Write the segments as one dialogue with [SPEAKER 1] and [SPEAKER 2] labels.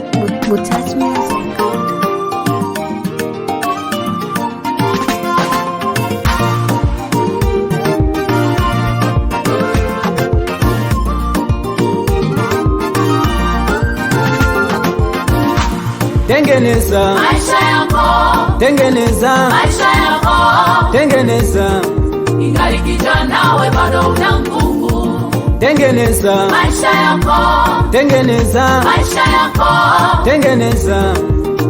[SPEAKER 1] Touch music.
[SPEAKER 2] Tengeneza
[SPEAKER 3] maisha yako,
[SPEAKER 2] tengeneza
[SPEAKER 3] maisha yako,
[SPEAKER 2] tengeneza.
[SPEAKER 3] ingali kijana we bado una nguvu.
[SPEAKER 2] Tengeneza
[SPEAKER 3] Maisha yako,
[SPEAKER 2] tengeneza
[SPEAKER 3] maisha yako,
[SPEAKER 2] tengeneza.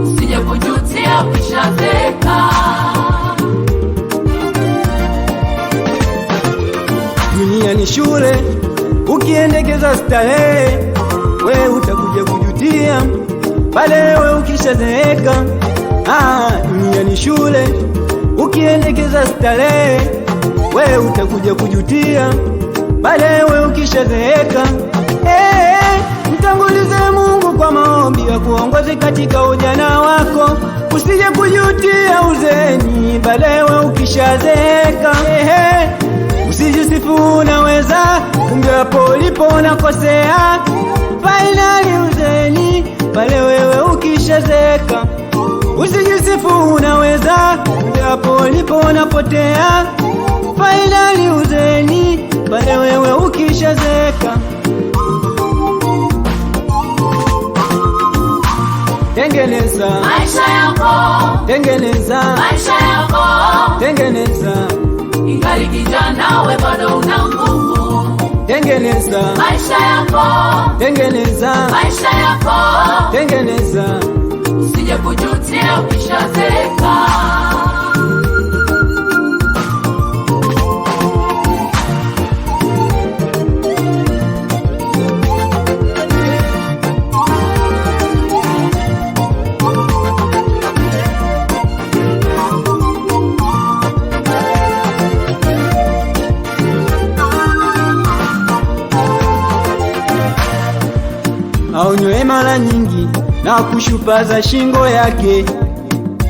[SPEAKER 3] usije kujutia ukishazeeka.
[SPEAKER 2] Dunia ni shule, ukiendekeza starehe we utakuja kujutia pale we ukishazeeka. Dunia ni shule, ukiendekeza starehe we utakuja kujutia pale we ukishazeeka. Mtangulize Mungu kwa maombi ya kuongoze katika ujana wako, usije kujutia uzeni pale we ukishazeeka. Usijisifu unaweza, kumbe hapo ulipo unakosea. Finally uzeni pale wewe ukishazeeka. Usijisifu unaweza, kumbe hapo ulipo unapotea. Finally uzeni pale wewe ukishazeeka. Tengeneza
[SPEAKER 3] Maisha yako,
[SPEAKER 2] tengeneza
[SPEAKER 3] maisha yako,
[SPEAKER 2] tengeneza.
[SPEAKER 3] ingali kijana we bado una nguvu.
[SPEAKER 2] Tengeneza
[SPEAKER 3] Maisha yako,
[SPEAKER 2] tengeneza
[SPEAKER 3] maisha yako,
[SPEAKER 2] tengeneza.
[SPEAKER 3] usije kujutia ukishazeeka.
[SPEAKER 2] Aonywe mara nyingi na kushupaza shingo yake,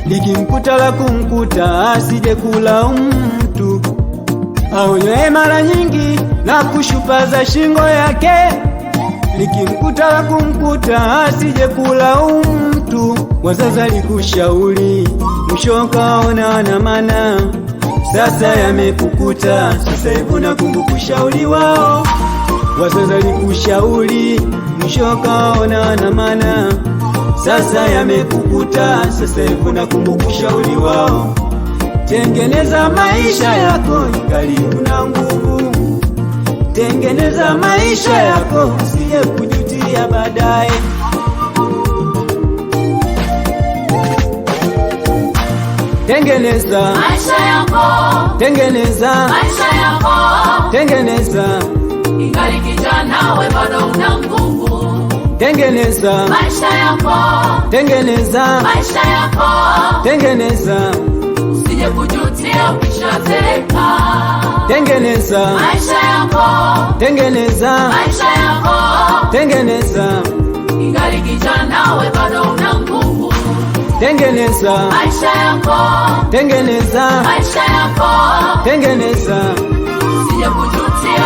[SPEAKER 2] likimkuta la kumkuta asije kulaumu mtu. Aonywe mara nyingi na kushupaza shingo yake, likimkuta la kumkuta asije kulaumu mtu. Wazazi alikushauri mwisho kaona na maana, sasa yamekukuta, sasa hivi nakumbuka ushauri wao. Wazazi alikushauri mwisho kaona na maana, sasa yamekukuta, sasa hivi nakumbuka ushauri wao. Tengeneza maisha yako ingali una nguvu. Tengeneza maisha yako usije kujutia baadaye. Tengeneza
[SPEAKER 3] Maisha yako,
[SPEAKER 2] tengeneza
[SPEAKER 3] maisha yako,
[SPEAKER 2] tengeneza.
[SPEAKER 3] ingali kijana we bado una nguvu.
[SPEAKER 2] Tengeneza
[SPEAKER 3] Maisha yako,
[SPEAKER 2] tengeneza
[SPEAKER 3] maisha yako,
[SPEAKER 2] tengeneza.
[SPEAKER 3] usije kujutia ukishazeeka.
[SPEAKER 2] Tengeneza
[SPEAKER 3] Maisha yako,
[SPEAKER 2] tengeneza
[SPEAKER 3] maisha yako,
[SPEAKER 2] tengeneza.
[SPEAKER 3] ingali kijana we bado una nguvu.
[SPEAKER 2] Tengeneza
[SPEAKER 3] Maisha yako,
[SPEAKER 2] tengeneza
[SPEAKER 3] maisha yako,
[SPEAKER 2] tengeneza.
[SPEAKER 3] usije kujutia